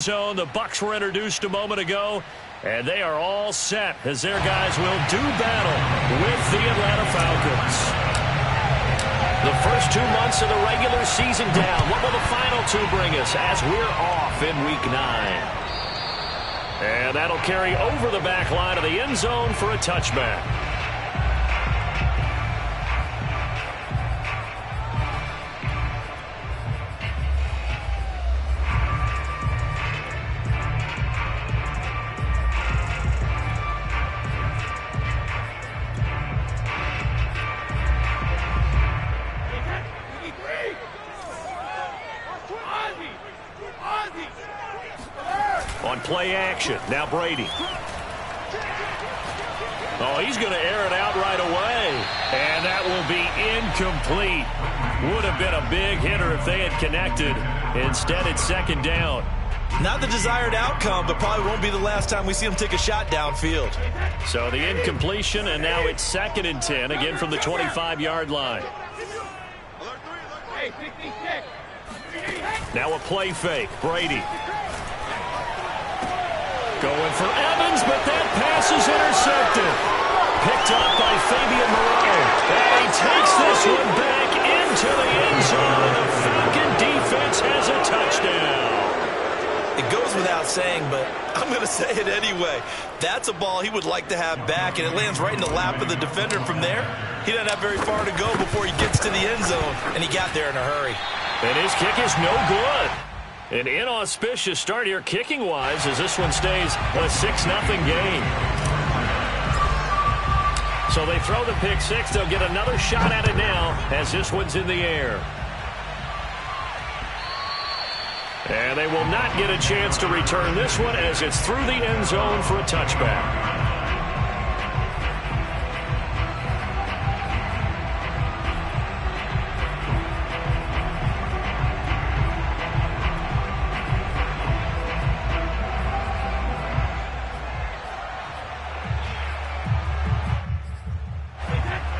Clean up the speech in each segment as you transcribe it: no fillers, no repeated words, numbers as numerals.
zone. The Bucs were introduced a moment ago, and they are all set as their guys will do battle with the Atlanta Falcons. The first 2 months of the regular season down. What will the final two bring us as we're off in Week 9? And that'll carry over the back line of the end zone for a touchback. On play action, now Brady. Oh, he's going to air it out right away. And that will be incomplete. Would have been a big hitter if they had connected. Instead, it's second down. Not the desired outcome, but probably won't be the last time we see him take a shot downfield. So the incompletion, and now it's 2nd and 10, again from the 25-yard line. Now a play fake, Brady. Going for Evans, but that pass is intercepted. Picked up by Fabian Moreau. And he takes this one back into the end zone, and the Falcon defense has a touchdown. It goes without saying, but I'm going to say it anyway. That's a ball he would like to have back, and it lands right in the lap of the defender. From there, he doesn't have very far to go before he gets to the end zone, and he got there in a hurry. And his kick is no good. An inauspicious start here kicking-wise as this one stays a 6-0 game. So they throw the pick six. They'll get another shot at it now as this one's in the air. And they will not get a chance to return this one as it's through the end zone for a touchback.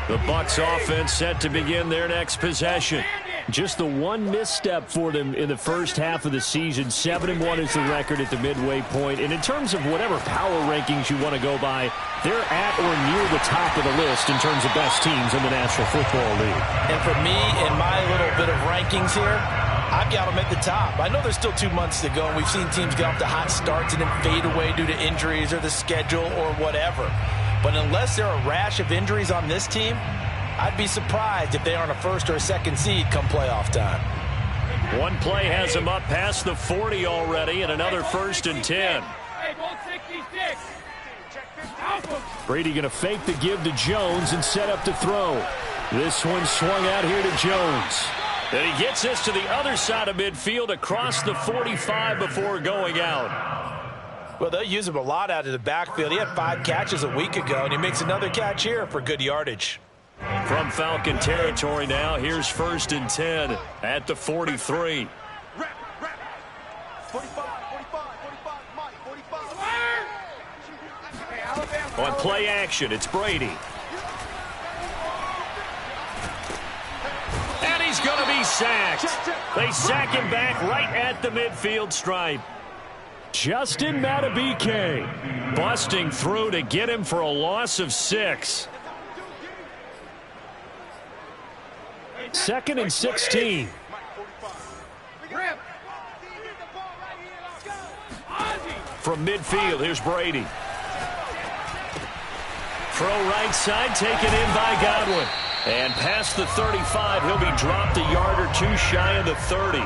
The Bucs offense set to begin their next possession. Just the one misstep for them in the first half of the season. 7-1 is the record at the midway point. And in terms of whatever power rankings you want to go by, they're at or near the top of the list in terms of best teams in the National Football League. And for me, in my little bit of rankings here, I've got them at the top. I know there's still 2 months to go, and we've seen teams get off to hot starts and then fade away due to injuries or the schedule or whatever. But unless there are a rash of injuries on this team, I'd be surprised if they aren't a first or a second seed come playoff time. One play has them up past the 40 already, and another 1st and 10. Brady going to fake the give to Jones and set up to throw. This one swung out here to Jones. And he gets this to the other side of midfield across the 45 before going out. Well, they'll use him a lot out of the backfield. He had 5 catches a week ago, and he makes another catch here for good yardage. From Falcon territory now, here's 1st and 10 at the 43. On play action, it's Brady. And he's going to be sacked. They sack him back right at the midfield stripe. Justin Madubuike busting through to get him for a loss of 6. 2nd and 16. From midfield, here's Brady. Throw right side, taken in by Godwin. And past the 35, he'll be dropped a yard or 2 shy of the 30.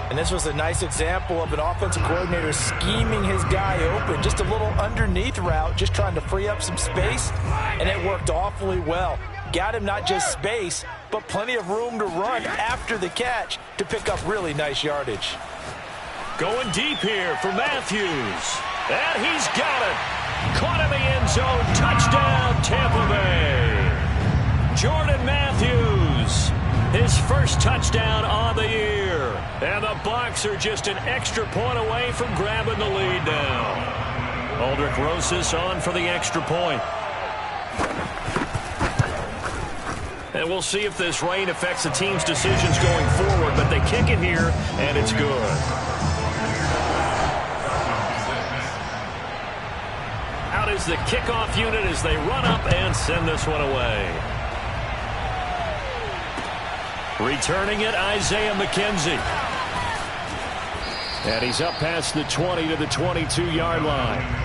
And this was a nice example of an offensive coordinator scheming his guy open. Just a little underneath route, just trying to free up some space. And it worked awfully well. Got him not just space, but plenty of room to run after the catch to pick up really nice yardage. Going deep here for Matthews. And he's got it. Caught in the end zone. Touchdown, Tampa Bay. Jordan Matthews, his first touchdown on the year. And the Bucs are just an extra point away from grabbing the lead now. Aldrich Rosas on for the extra point. And we'll see if this rain affects the team's decisions going forward, but they kick it here, and it's good. is the kickoff unit as they run up and send this one away. Returning it, Isaiah McKenzie. And he's up past the 20 to the 22-yard line.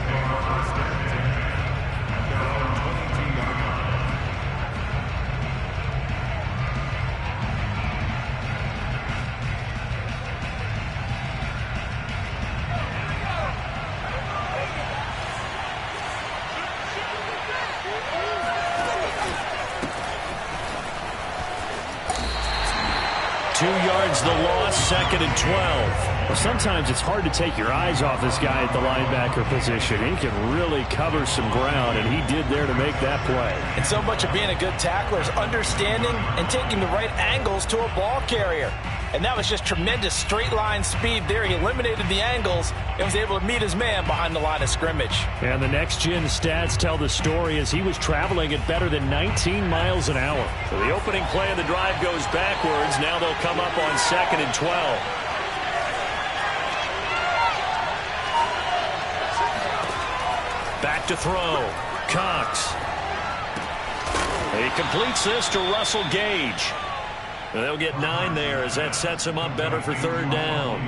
The loss, 2nd and 12. Well, sometimes it's hard to take your eyes off this guy at the linebacker position. He can really cover some ground, and he did there to make that play. And so much of being a good tackler is understanding and taking the right angles to a ball carrier. And that was just tremendous straight line speed there. He eliminated the angles and was able to meet his man behind the line of scrimmage. And the next-gen stats tell the story as he was traveling at better than 19 miles an hour. So the opening play of the drive goes backwards. Now they'll come up on 2nd and 12. Back to throw. Cox. He completes this to Russell Gage. They'll get 9 there as that sets them up better for 3rd down.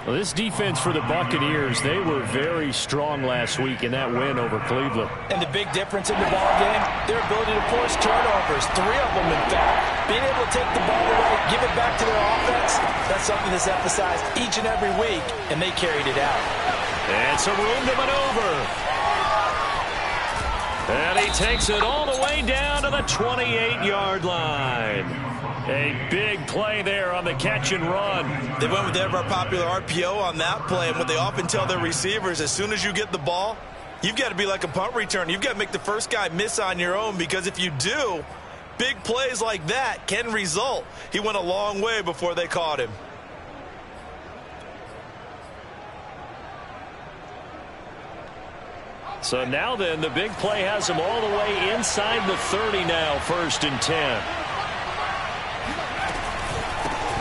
Well, this defense for the Buccaneers, they were very strong last week in that win over Cleveland. And the big difference in the ball game, their ability to force turnovers, 3 of them in fact. Being able to take the ball away, give it back to their offense, that's something that's emphasized each and every week, and they carried it out. And some room to maneuver. And he takes it all the way down to the 28-yard line. A big play there on the catch and run. They went with their popular RPO on that play, and what they often tell their receivers, as soon as you get the ball, you've got to be like a punt return. You've got to make the first guy miss on your own, because if you do, big plays like that can result. He went a long way before they caught him. So now then, the big play has him all the way inside the 30 now, 1st and 10.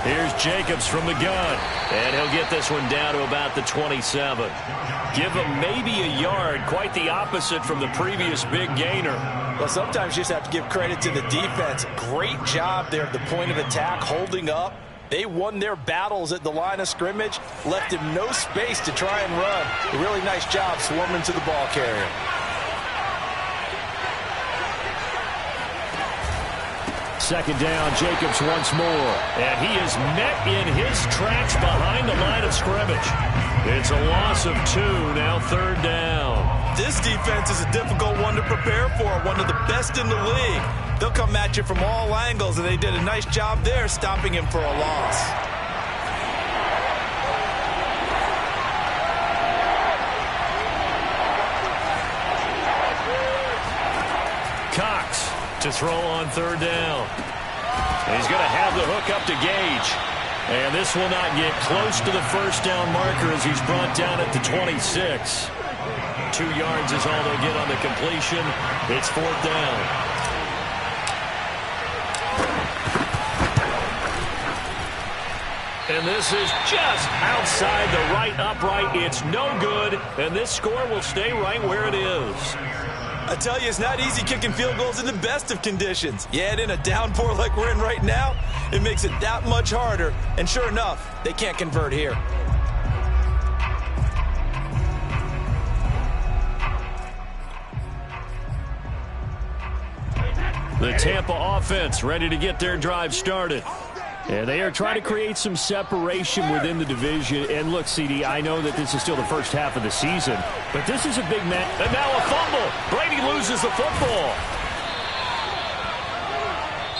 Here's Jacobs from the gun, and he'll get this one down to about the 27. Give him maybe a yard, quite the opposite from the previous big gainer. Well, sometimes you just have to give credit to the defense. Great job there at the point of attack, holding up. They won their battles at the line of scrimmage, left him no space to try and run. A really nice job swarming to the ball carrier. Second down, Jacobs once more. And he is met in his tracks behind the line of scrimmage. It's a loss of 2, now 3rd down. This defense is a difficult one to prepare for, one of the best in the league. They'll come at you from all angles, and they did a nice job there stopping him for a loss. Cox to throw on 3rd down. And he's going to have the hook up to Gage. And this will not get close to the 1st down marker as he's brought down at the 26. 2 yards is all they'll get on the completion. It's 4th down. And this is just outside the right upright. It's no good, and this score will stay right where it is. I tell you, it's not easy kicking field goals in the best of conditions. You add in a downpour like we're in right now, it makes it that much harder. And sure enough, they can't convert here. The Tampa offense ready to get their drive started. Yeah, they are trying to create some separation within the division. And look, CD, I know that this is still the first half of the season, but this is a big match. And now a fumble. Brady loses the football.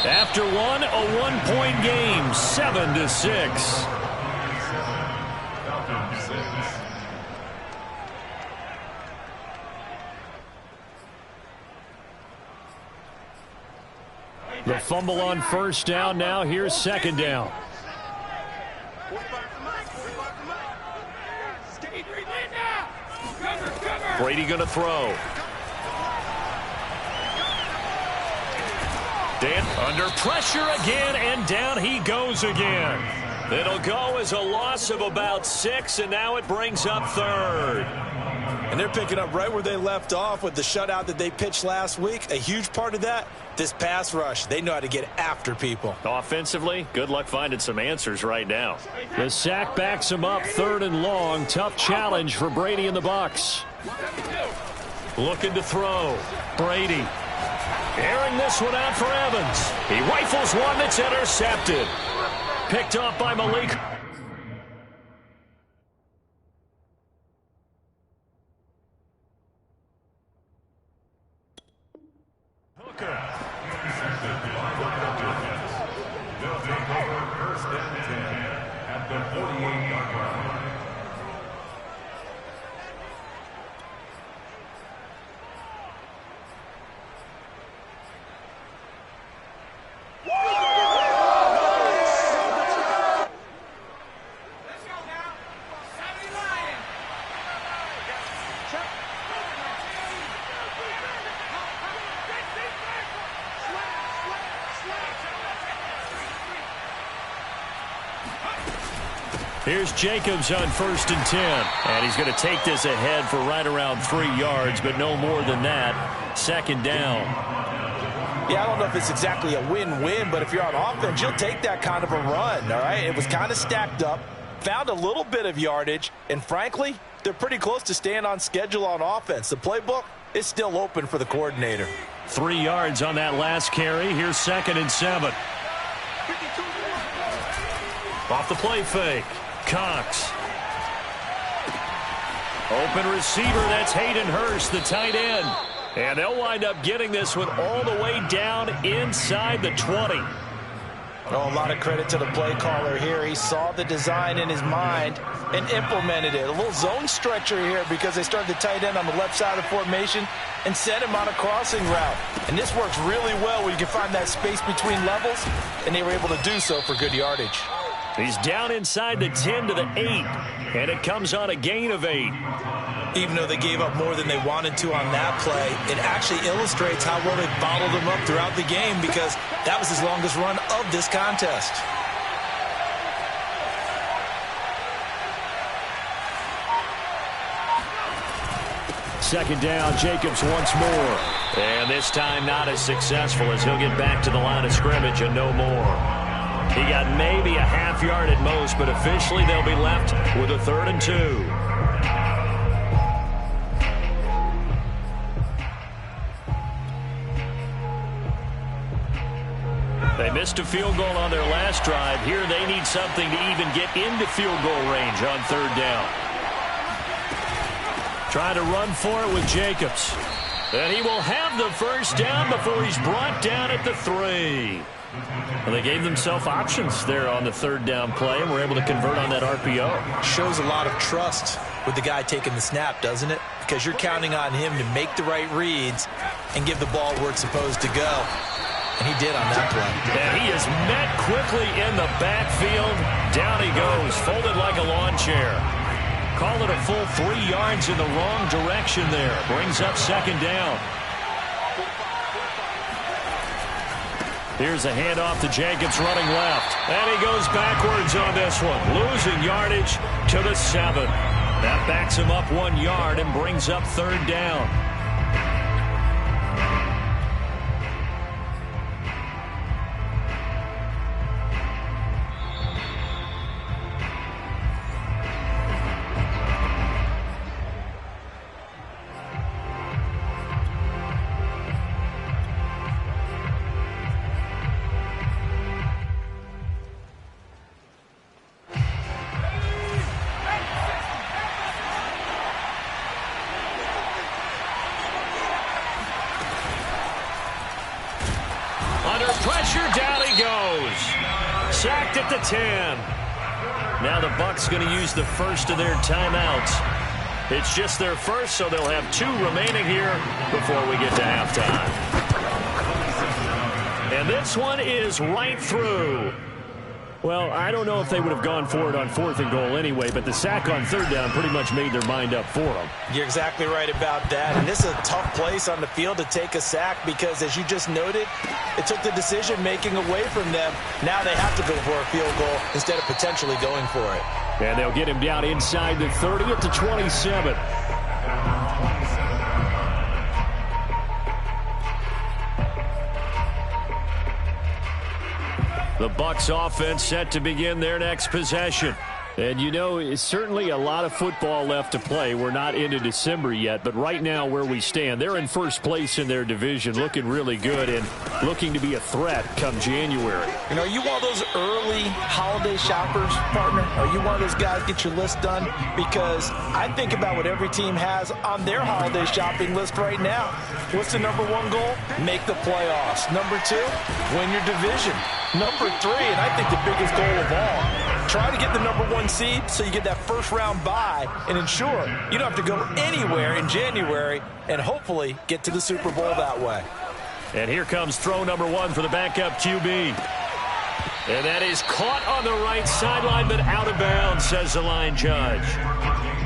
After one, a one-point game, 7-6. The fumble on 1st down. Now here's 2nd down. Brady going to throw. Dan under pressure again, and down he goes again. It'll go as a loss of about 6, and now it brings up 3rd. And they're picking up right where they left off with the shutout that they pitched last week. A huge part of that, this pass rush. They know how to get after people. Offensively, good luck finding some answers right now. The sack backs him up, 3rd and long. Tough challenge for Brady and the Bucs. Looking to throw. Brady airing this one out for Evans. He rifles one that's intercepted. Picked off by Malik. Here's Jacobs on 1st and 10. And he's going to take this ahead for right around 3 yards, but no more than that. 2nd down. Yeah, I don't know if it's exactly a win-win, but if you're on offense, you'll take that kind of a run, all right? It was kind of stacked up, found a little bit of yardage, and frankly, they're pretty close to staying on schedule on offense. The playbook is still open for the coordinator. 3 yards on that last carry. Here's 2nd and 7. Off the play fake. Cox. Open receiver, that's Hayden Hurst, the tight end. And they'll wind up getting this one all the way down inside the 20. Oh, a lot of credit to the play caller here. He saw the design in his mind and implemented it. A little zone stretcher here because they started the tight end on the left side of the formation and sent him on a crossing route. And this works really well where you can find that space between levels, and they were able to do so for good yardage. He's down inside the 10 to the 8, and it comes on a gain of 8. Even though they gave up more than they wanted to on that play, it actually illustrates how well they bottled them up throughout the game because that was his longest run of this contest. Second down, Jacobs once more. And this time not as successful as he'll get back to the line of scrimmage and no more. He got maybe a half yard at most, but officially they'll be left with a 3rd and 2. They missed a field goal on their last drive. Here they need something to even get into field goal range on 3rd down. Trying to run for it with Jacobs. And he will have the 1st down before he's brought down at the 3. Well, they gave themselves options there on the 3rd down play and were able to convert on that RPO. Shows a lot of trust with the guy taking the snap, doesn't it? Because you're counting on him to make the right reads and give the ball where it's supposed to go. And he did on that play. And he is met quickly in the backfield. Down he goes, folded like a lawn chair. Call it a full 3 yards in the wrong direction there. Brings up 2nd down. Here's a handoff to Jacobs running left. And he goes backwards on this one. Losing yardage to the 7. That backs him up 1 yard and brings up 3rd down. Sacked at the 10. Now the Bucs going to use the first of their timeouts. It's just their first, so they'll have 2 remaining here before we get to halftime. And this one is right through. Well, I don't know if they would have gone for it on 4th and goal anyway, but the sack on 3rd down pretty much made their mind up for them. You're exactly right about that. And this is a tough place on the field to take a sack because, as you just noted, it took the decision-making away from them. Now they have to go for a field goal instead of potentially going for it. And they'll get him down inside the 30 at the 27. The Bucs offense set to begin their next possession. And, you know, it's certainly a lot of football left to play. We're not into December yet, but right now where we stand, they're in first place in their division, looking really good and looking to be a threat come January. You know, are you one of those early holiday shoppers, partner? Are you one of those guys get your list done? Because I think about what every team has on their holiday shopping list right now. What's the number one goal? Make the playoffs. Number 2, win your division. Number 3, and I think the biggest goal of all, try to get the number 1 seed so you get that first round bye and ensure you don't have to go anywhere in January and hopefully get to the Super Bowl that way. And here comes throw number 1 for the backup QB. And that is caught on the right sideline, but out of bounds, says the line judge.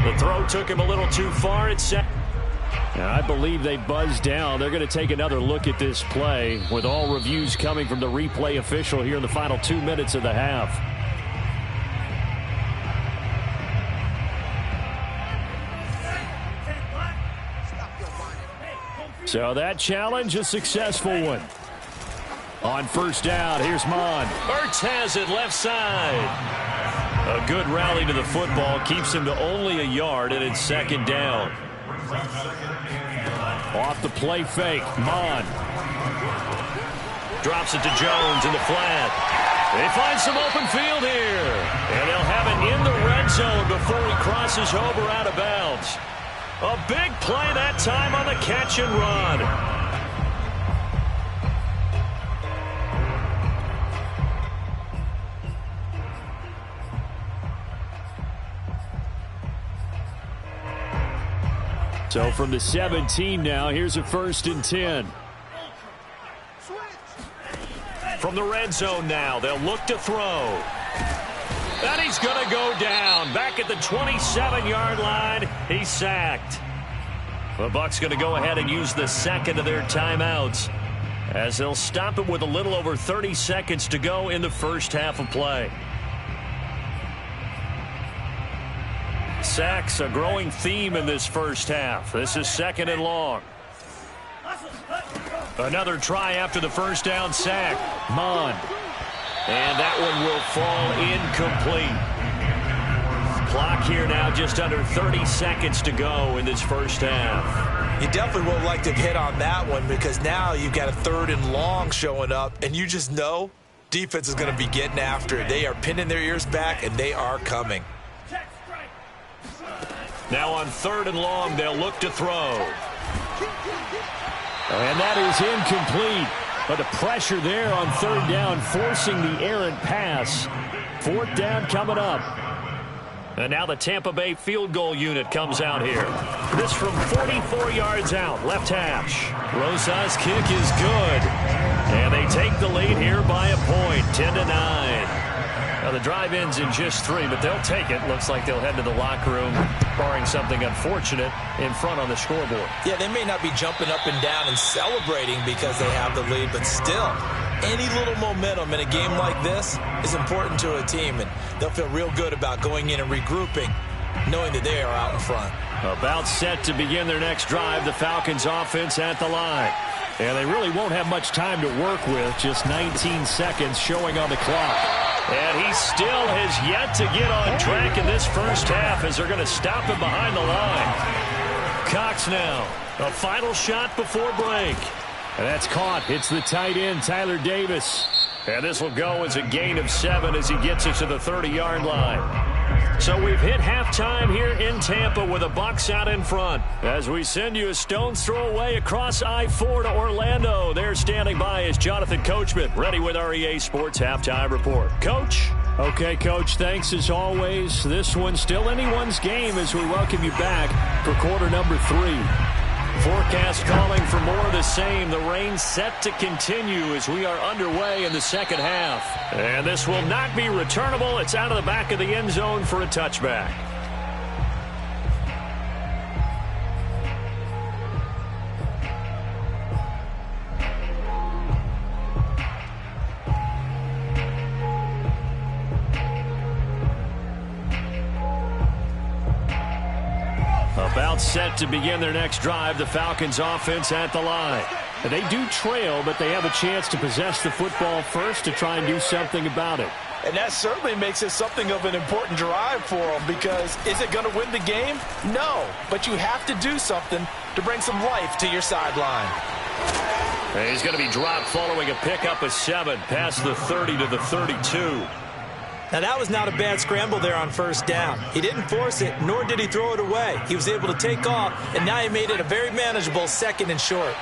The throw took him a little too far. Now, I believe they buzzed down. They're going to take another look at this play with all reviews coming from the replay official here in the final 2 minutes of the half. So that challenge, a successful one. On first down, here's Mond. Ertz has it left side. A good rally to the football keeps him to only a yard, and it's second down. Off the play fake, Mond. Drops it to Jones in the flat. They find some open field here. And they'll have it in the red zone before he crosses over out of bounds. A big play that time on the catch and run. So from the 17 now, here's a 1st and 10. From the red zone now, they'll look to throw. And he's going to go down. Back at the 27-yard line, he's sacked. The Bucs going to go ahead and use the second of their timeouts as they'll stop it with a little over 30 seconds to go in the first half of play. Sacks, a growing theme in this first half. This is 2nd and long. Another try after the first down sack. Mond. And that one will fall incomplete. Clock here now just under 30 seconds to go in this first half. You definitely would like to hit on that one because now you've got a 3rd and long showing up, and you just know defense is going to be getting after it. They are pinning their ears back, and they are coming. Now on 3rd and long, they'll look to throw. And that is incomplete. But the pressure there on 3rd down, forcing the errant pass. 4th down coming up. And now the Tampa Bay field goal unit comes out here. This from 44 yards out, left hash. Rosas' kick is good. And they take the lead here by a point, 10-9. Now the drive ends in just 3, but they'll take it. Looks like they'll head to the locker room, barring something unfortunate, in front on the scoreboard. Yeah, they may not be jumping up and down and celebrating because they have the lead, but still, any little momentum in a game like this is important to a team, and they'll feel real good about going in and regrouping, knowing that they are out in front. About set to begin their next drive, the Falcons offense at the line. And they really won't have much time to work with, just 19 seconds showing on the clock. And he still has yet to get on track in this first half as they're going to stop him behind the line. Cox now, a final shot before break. And that's caught. It's the tight end, Tyler Davis. And this will go as a gain of 7 as he gets it to the 30-yard line. So we've hit halftime here in Tampa with the Bucs out in front. As we send you a stone's throw away across I-4 to Orlando. There standing by is Jonathan Coachman, ready with our EA Sports Halftime Report. Coach? Okay, Coach, thanks as always. This one's still anyone's game as we welcome you back for quarter number 3. Forecast calling for more of the same. The rain set to continue as we are underway in the second half. And this will not be returnable. It's out of the back of the end zone for a touchback. About set to begin their next drive, the Falcons offense at the line. They do trail, but they have a chance to possess the football first to try and do something about it. And that certainly makes it something of an important drive for them, because is it going to win the game? No, but you have to do something to bring some life to your sideline. And he's going to be dropped following a pickup of 7 past the 30 to the 32. Now, that was not a bad scramble there on first down. He didn't force it, nor did he throw it away. He was able to take off, and now he made it a very manageable 2nd and short.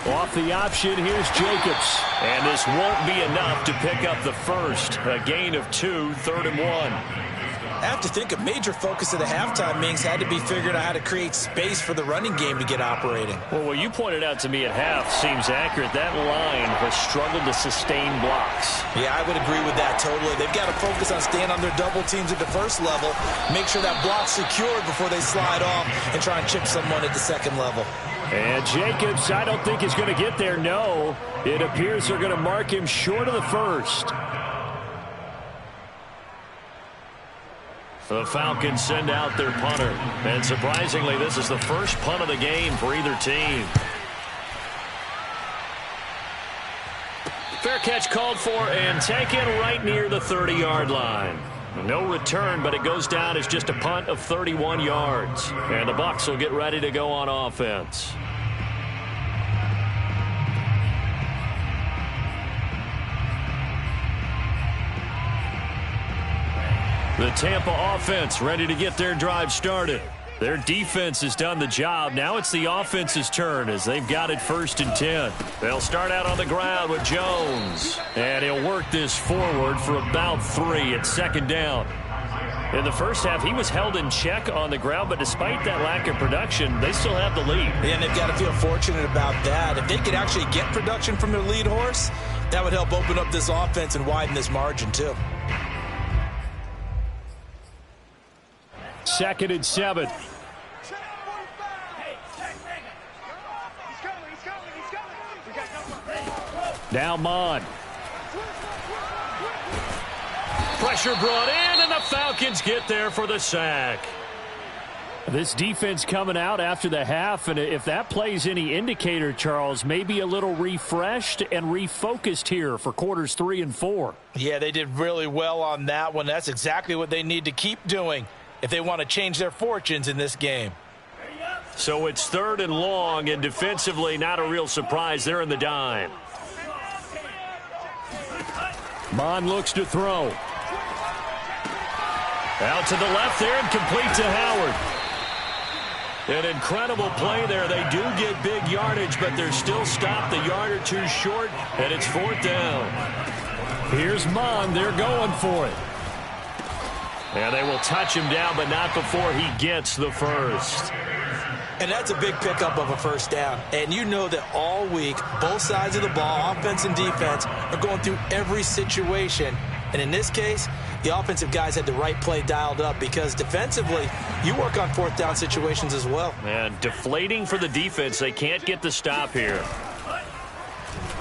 Off the option, here's Jacobs. And this won't be enough to pick up the first. A gain of 2, 3rd and 1. I have to think a major focus of the halftime meetings had to be figuring out how to create space for the running game to get operating. Well, what you pointed out to me at half seems accurate. That line has struggled to sustain blocks. Yeah, I would agree with that totally. They've got to focus on staying on their double teams at the first level, make sure that block's secured before they slide off and try and chip someone at the 2nd level. And Jacobs, I don't think, is going to get there. No, it appears they're going to mark him short of the first. The Falcons send out their punter. And surprisingly, this is the first punt of the game for either team. Fair catch called for and taken right near the 30-yard line. No return, but it goes down as just a punt of 31 yards. And the Bucs will get ready to go on offense. The Tampa offense ready to get their drive started. Their defense has done the job. Now it's the offense's turn as they've got it 1st and 10. They'll start out on the ground with Jones. And he'll work this forward for about 3 at 2nd down. In the first half, he was held in check on the ground, but despite that lack of production, they still have the lead. And they've got to feel fortunate about that. If they could actually get production from their lead horse, that would help open up this offense and widen this margin too. 2nd and 7. Now Mond. Pressure brought in, and the Falcons get there for the sack. This defense coming out after the half, and if that plays any indicator, Charles, maybe a little refreshed and refocused here for quarters 3 and 4. Yeah, they did really well on that one. That's exactly what they need to keep doing if they want to change their fortunes in this game. So it's 3rd and long, and defensively not a real surprise. They're in the dime. Mond looks to throw. Out to the left there and complete to Howard. An incredible play there. They do get big yardage, but they're still stopped a yard or 2 short, and it's 4th down. Here's Mond. They're going for it. And they will touch him down, but not before he gets the first. And that's a big pickup of a 1st down. And you know that all week, both sides of the ball, offense and defense, are going through every situation. And in this case, the offensive guys had the right play dialed up, because defensively, you work on 4th down situations as well. And deflating for the defense. They can't get the stop here.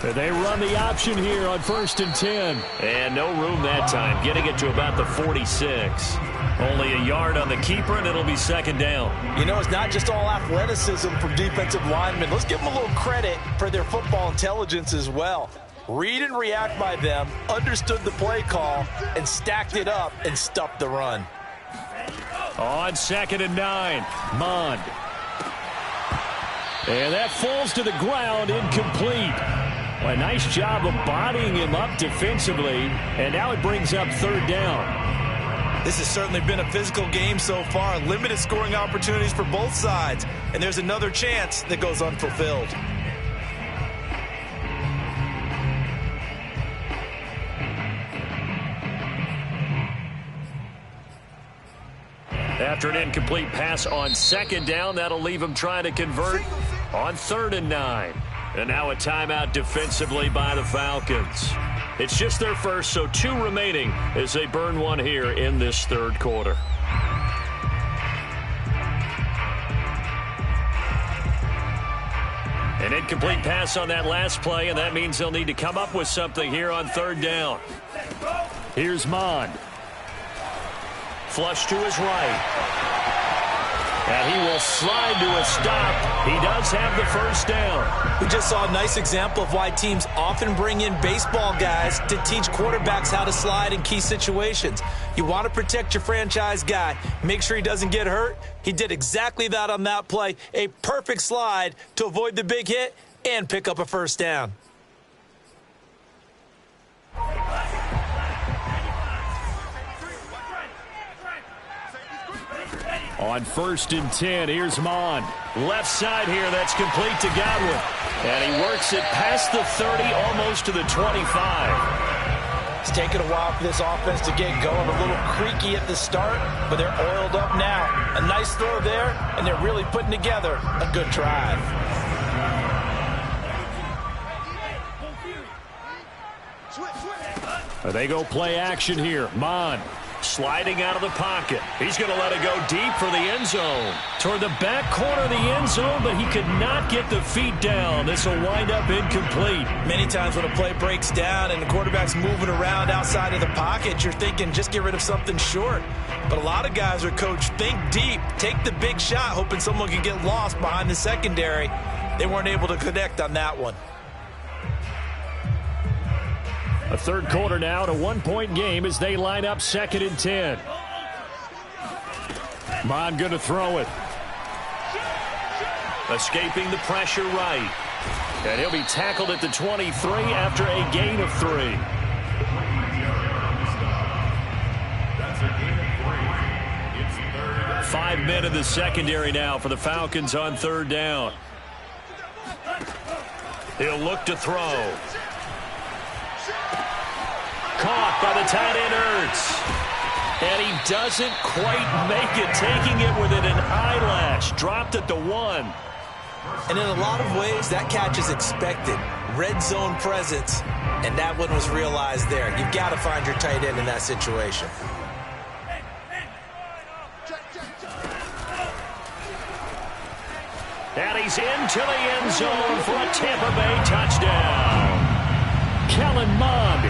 They run the option here on 1st and 10. And no room that time, getting it to about the 46. Only a yard on the keeper, and it'll be 2nd down. You know, it's not just all athleticism from defensive linemen. Let's give them a little credit for their football intelligence as well. Read and react by them, understood the play call, and stacked it up and stuffed the run. On 2nd and 9, Mond. And that falls to the ground, incomplete. A nice job of bodying him up defensively, and now it brings up 3rd down. This has certainly been a physical game so far. Limited scoring opportunities for both sides, and there's another chance that goes unfulfilled. After an incomplete pass on 2nd down, that'll leave him trying to convert on 3rd and 9. And now a timeout defensively by the Falcons. It's just their first, so 2 remaining as they burn one here in this 3rd quarter. An incomplete pass on that last play, and that means they'll need to come up with something here on 3rd down. Here's Mond. Flush to his right. And he will slide to a stop. He does have the first down. We just saw a nice example of why teams often bring in baseball guys to teach quarterbacks how to slide in key situations. You want to protect your franchise guy. Make sure he doesn't get hurt. He did exactly that on that play. A perfect slide to avoid the big hit and pick up a first down. On 1st and 10, here's Mond. Left side here, that's complete to Godwin. And he works it past the 30, almost to the 25. It's taken a while for this offense to get going. A little creaky at the start, but they're oiled up now. A nice throw there, and they're really putting together a good drive. They go play action here. Mond sliding out of the pocket. He's going to let it go deep for the end zone. Toward the back corner of the end zone, but he could not get the feet down. This will wind up incomplete. Many times when a play breaks down and the quarterback's moving around outside of the pocket, you're thinking just get rid of something short. But a lot of guys are coached, think deep, take the big shot, hoping someone can get lost behind the secondary. They weren't able to connect on that one. A third quarter now, and a one-point game as they line up 2nd and 10. Mond going to throw it. Escaping the pressure right. And he'll be tackled at the 23 after a gain of 3. That's a gain of 3. It's 3rd. 5 men in the secondary now for the Falcons on 3rd down. He'll look to throw. Caught by the tight end Ertz. And he doesn't quite make it, taking it within an eyelash. Dropped at the 1. And in a lot of ways, that catch is expected. Red zone presence, and that one was realized there. You've got to find your tight end in that situation. And he's into the end zone for a Tampa Bay touchdown. Kellen Mond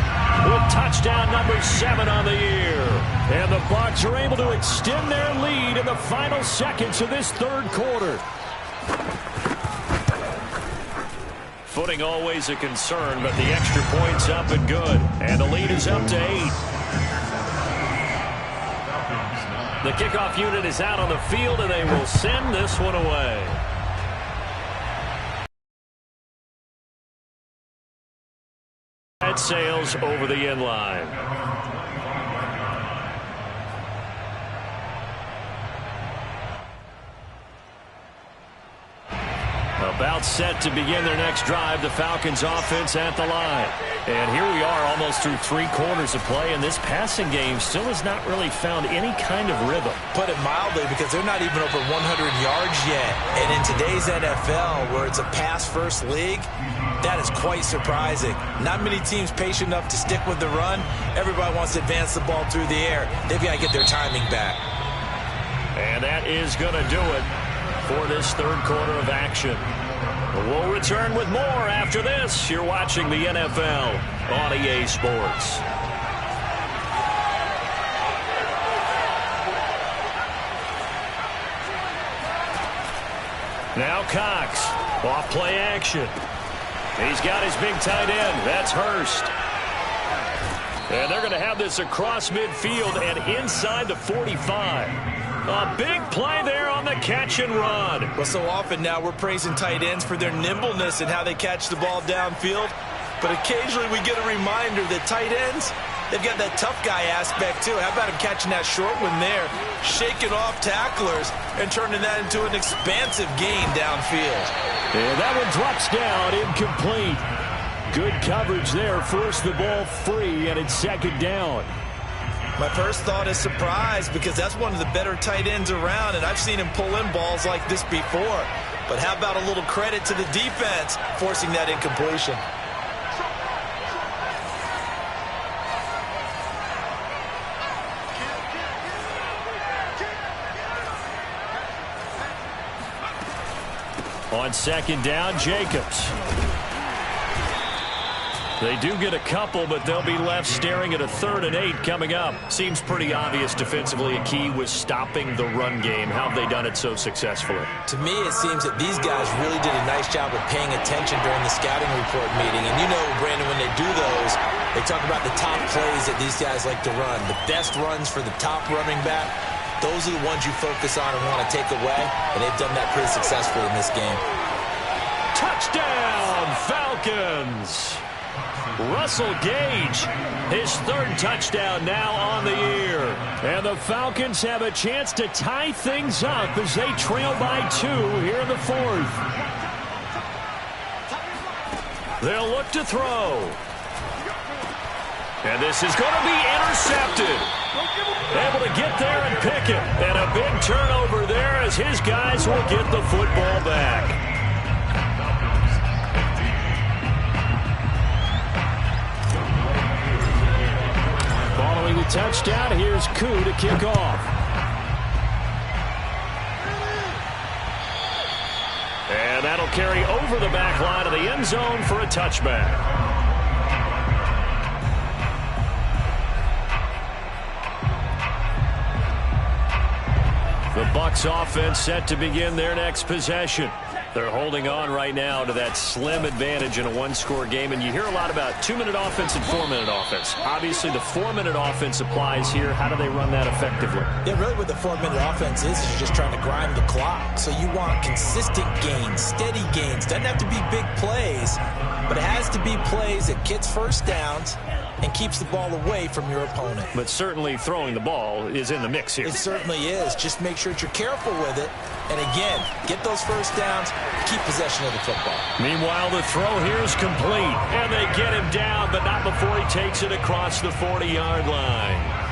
with touchdown number 7 on the year. And the Bucs are able to extend their lead in the final seconds of this third quarter. Footing always a concern, but the extra point's up and good. And the lead is up to 8. The kickoff unit is out on the field, and they will send this one away. Sails over the end line. About set to begin their next drive, the Falcons offense at the line. And here we are almost through 3 quarters of play, and this passing game still has not really found any kind of rhythm. Put it mildly, because they're not even over 100 yards yet. And in today's NFL, where it's a pass-first league, that is quite surprising. Not many teams patient enough to stick with the run. Everybody wants to advance the ball through the air. They've got to get their timing back. And that is going to do it for this third quarter of action. We'll return with more after this. You're watching the NFL on EA Sports. Now Cox, off play action. He's got his big tight end. That's Hurst. And they're going to have this across midfield and inside the 45. A big play there on the catch and run. Well, so often now we're praising tight ends for their nimbleness and how they catch the ball downfield. But occasionally we get a reminder that tight ends, they've got that tough guy aspect too. How about him catching that short one there, shaking off tacklers, and turning that into an expansive gain downfield. And that one drops down, incomplete. Good coverage there, forced the ball free, and it's 2nd down. My first thought is surprise, because that's one of the better tight ends around, and I've seen him pull in balls like this before. But how about a little credit to the defense forcing that incompletion? On 2nd down, Jacobs. They do get a couple, but they'll be left staring at a 3rd and 8 coming up. Seems pretty obvious defensively a key was stopping the run game. How have they done it so successfully? To me, it seems that these guys really did a nice job of paying attention during the scouting report meeting. And you know, Brandon, when they do those, they talk about the top plays that these guys like to run. The best runs for the top running back, those are the ones you focus on and want to take away. And they've done that pretty successfully in this game. Touchdown, Falcons! Russell Gage, his 3rd touchdown now on the year. And the Falcons have a chance to tie things up as they trail by 2 here in the 4th. They'll look to throw. And this is going to be intercepted. Able to get there and pick it. And a big turnover there as his guys will get the football back. Following the touchdown, here's Koo to kick off. And that'll carry over the back line of the end zone for a touchback. The Bucs offense set to begin their next possession. They're holding on right now to that slim advantage in a 1-score game. And you hear a lot about 2-minute offense and 4-minute offense. Obviously, the 4-minute offense applies here. How do they run that effectively? Yeah, really what the 4-minute offense is you're just trying to grind the clock. So you want consistent gains, steady gains. Doesn't have to be big plays, but it has to be plays that gets first downs and keeps the ball away from your opponent. But certainly throwing the ball is in the mix here. It certainly is. Just make sure that you're careful with it. And again, get those first downs, keep possession of the football. Meanwhile, the throw here is complete. And they get him down, but not before he takes it across the 40-yard line.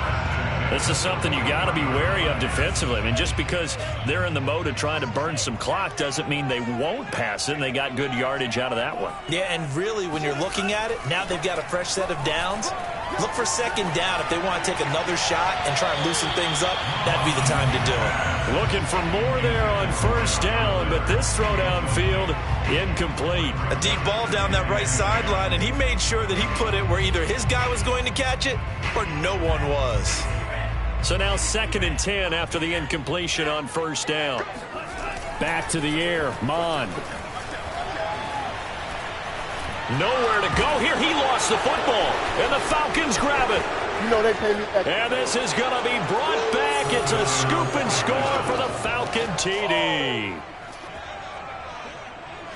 This is something you got to be wary of defensively. I mean, just because they're in the mode of trying to burn some clock doesn't mean they won't pass it, and they got good yardage out of that one. Yeah, and really, when you're looking at it, now they've got a fresh set of downs. Look for 2nd down. If they want to take another shot and try and loosen things up, that'd be the time to do it. Looking for more there on 1st down, but this throw downfield, incomplete. A deep ball down that right sideline, and he made sure that he put it where either his guy was going to catch it or no one was. So now 2nd and 10 after the incompletion on 1st down. Back to the air, Mond. Nowhere to go here. He lost the football, and the Falcons grab it. You know they pay me back. And this is going to be brought back. It's a scoop and score for the Falcon TD.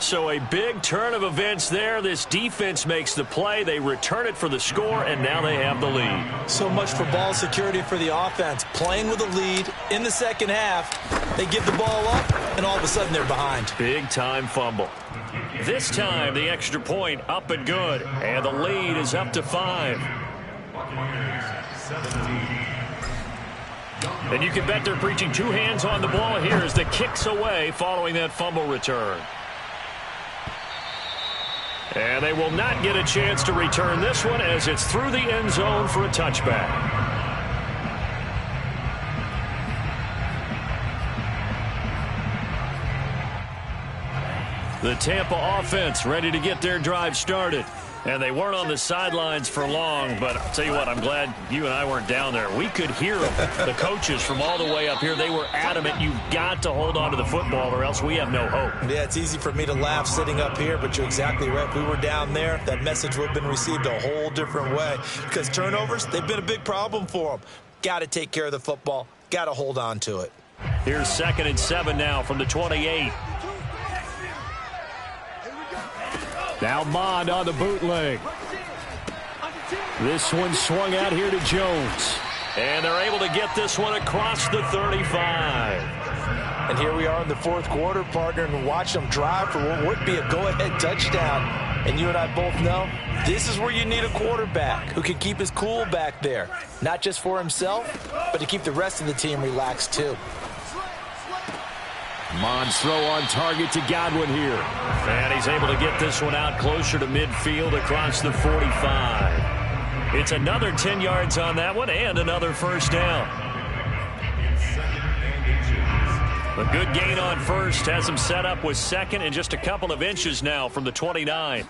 So a big turn of events there. This defense makes the play. They return it for the score, and now they have the lead. So much for ball security for the offense. Playing with a lead in the 2nd half. They give the ball up, and all of a sudden they're behind. Big-time fumble. This time, the extra point up and good. And the lead is up to 5. And you can bet they're preaching 2 hands on the ball here as the kick's away following that fumble return. And they will not get a chance to return this one as it's through the end zone for a touchback. The Tampa offense ready to get their drive started. And they weren't on the sidelines for long, but I'll tell you what, I'm glad you and I weren't down there. We could hear them, the coaches from all the way up here. They were adamant, you've got to hold on to the football or else we have no hope. Yeah, it's easy for me to laugh sitting up here, but you're exactly right. If we were down there, that message would have been received a whole different way. Because turnovers, they've been a big problem for them. Got to take care of the football. Got to hold on to it. Here's 2nd and 7 now from the 28. Now Mond on the bootleg. This one swung out here to Jones. And they're able to get this one across the 35. And here we are in the 4th quarter, partner, and watch them drive for what would be a go-ahead touchdown. And you and I both know this is where you need a quarterback who can keep his cool back there. Not just for himself, but to keep the rest of the team relaxed too. Mond's throw on target to Godwin here. And he's able to get this one out closer to midfield across the 45. It's another 10 yards on that one and another 1st down. A good gain on 1st has him set up with 2nd and just a couple of inches now from the 29.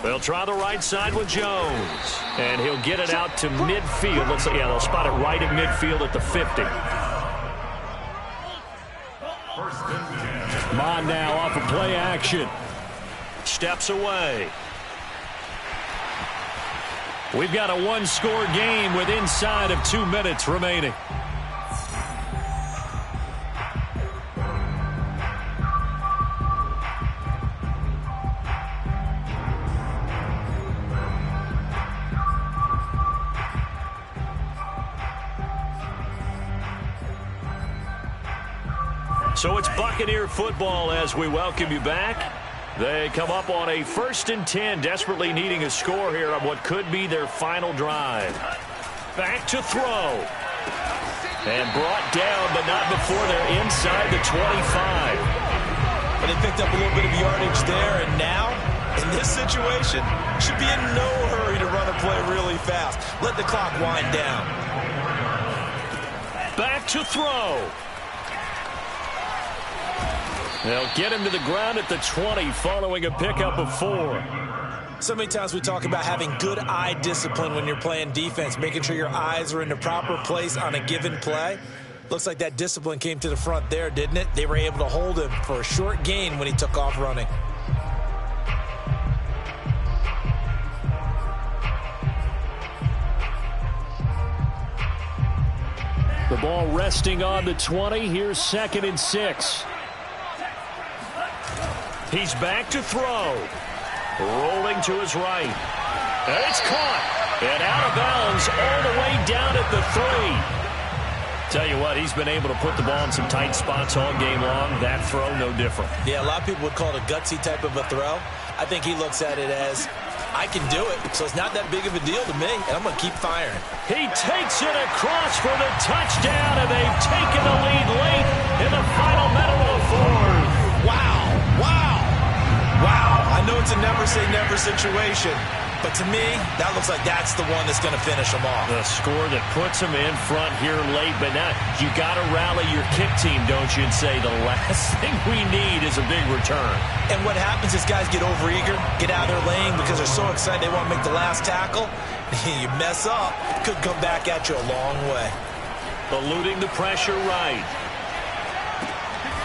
They'll try the right side with Jones. And he'll get it out to midfield. Looks like, yeah, they'll spot it right at midfield at the 50. Mon now off of play action. Steps away. We've got a one-score game with inside of 2 minutes remaining. So it's Buccaneer football as we welcome you back. They come up on a 1st and 10, desperately needing a score here on what could be their final drive. Back to throw. And brought down, but not before they're inside the 25. But they picked up a little bit of yardage there, and now, in this situation, should be in no hurry to run a play really fast. Let the clock wind down. Back to throw. They'll get him to the ground at the 20 following a pickup of 4. So many times we talk about having good eye discipline when you're playing defense, making sure your eyes are in the proper place on a given play. Looks like that discipline came to the front there, didn't it? They were able to hold him for a short gain when he took off running. The ball resting on the 20. Here's 2nd and 6. He's back to throw. Rolling to his right. And it's caught. And out of bounds all the way down at the 3. Tell you what, he's been able to put the ball in some tight spots all game long. That throw, no different. Yeah, a lot of people would call it a gutsy type of a throw. I think he looks at it as, I can do it, so it's not that big of a deal to me, and I'm going to keep firing. He takes it across for the touchdown, and they've taken the lead late in the final minute of the 4th. Wow. Wow. Wow. I know it's a never-say-never situation, but to me, that looks like that's the one that's going to finish them off. The score that puts them in front here late, but now you got to rally your kick team, don't you, and say the last thing we need is a big return. And what happens is guys get overeager, get out of their lane because they're so excited they want to make the last tackle. You mess up, it could come back at you a long way. Eluding the pressure right.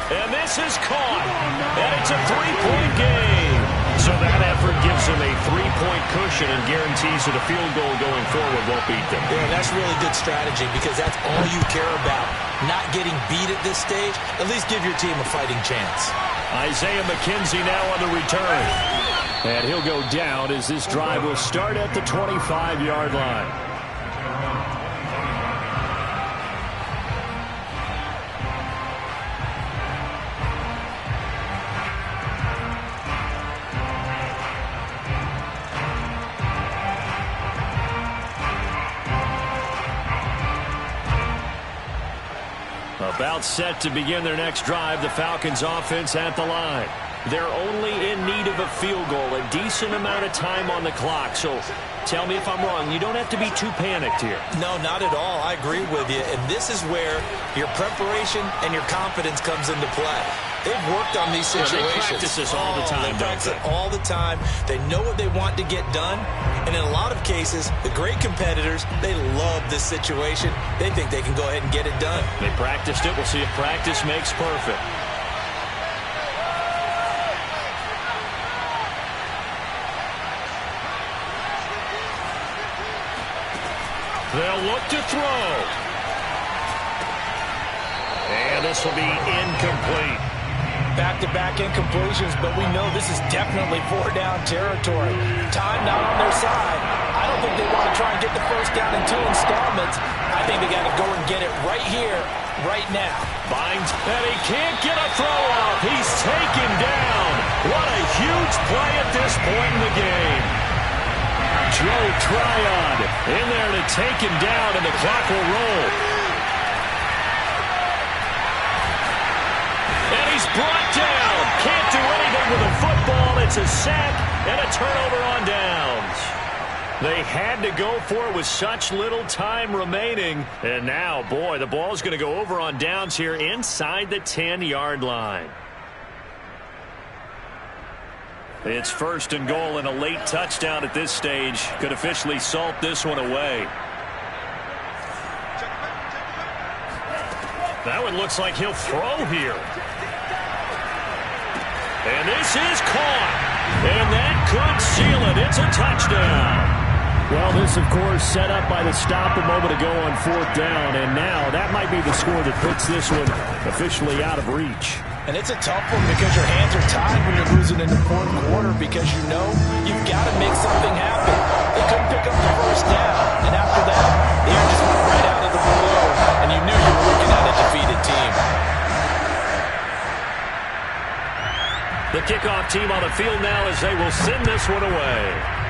And this is caught. And it's a 3-point game. So that effort gives them a 3-point cushion and guarantees that a field goal going forward won't beat them. Yeah, that's really good strategy because that's all you care about. Not getting beat at this stage. At least give your team a fighting chance. Isaiah McKenzie now on the return. And he'll go down as this drive will start at the 25-yard line. About set to begin their next drive, the Falcons offense at the line. They're only in need of a field goal, a decent amount of time on the clock. So tell me if I'm wrong. You don't have to be too panicked here. No, not at all. I agree with you. And this is where your preparation and your confidence comes into play. They've worked on these situations. They practice this all the time, They practice it all the time. They know what they want to get done. And in a lot of cases, the great competitors, they love this situation. They think they can go ahead and get it done. They practiced it. We'll see if practice makes perfect. They'll look to throw. And this will be incomplete. Back-to-back incompletions, but we know this is definitely 4-down territory. Time not on their side. I don't think they want to try and get the first down in 2 installments. I think they got to go and get it right here, right now. Binds, and he can't get a throw off. He's taken down. What a huge play at this point in the game. Joe Tryon in there to take him down, and the clock will roll. And he's brought down. Can't do anything with a football. It's a sack and a turnover on downs. They had to go for it with such little time remaining. And now, boy, the ball's going to go over on downs here inside the 10-yard line. It's first and goal, and a late touchdown at this stage could officially salt this one away. That one looks like he'll throw here. And this is caught. And that could seal it. It's a touchdown. Well, this, of course, set up by the stop a moment ago on fourth down. And now that might be the score that puts this one officially out of reach. And it's a tough one because your hands are tied when you're losing in the fourth quarter because you know you've got to make something happen. They couldn't pick up the first down. And after that, the air just went right out of the balloon. And you knew you were looking at a defeated team. The kickoff team on the field now as they will send this one away.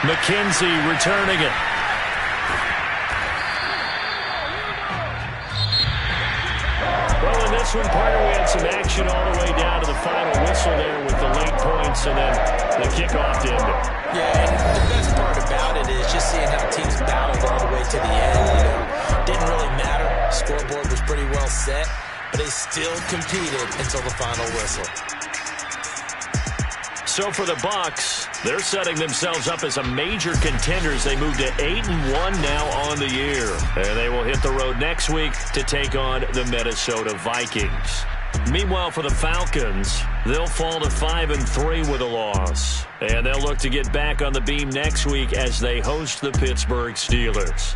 McKenzie returning it. Well, in this one, partner, we had some action all the way down to the final whistle there with the late points and then the kickoff to end it. Yeah, and the best part about it is just seeing how teams battled all the way to the end. You know, didn't really matter. Scoreboard was pretty well set, but they still competed until the final whistle. So for the Bucs, they're setting themselves up as a major contenders. They move to 8-1 now on the year. And they will hit the road next week to take on the Minnesota Vikings. Meanwhile, for the Falcons, they'll fall to 5-3 with a loss. And they'll look to get back on the beam next week as they host the Pittsburgh Steelers.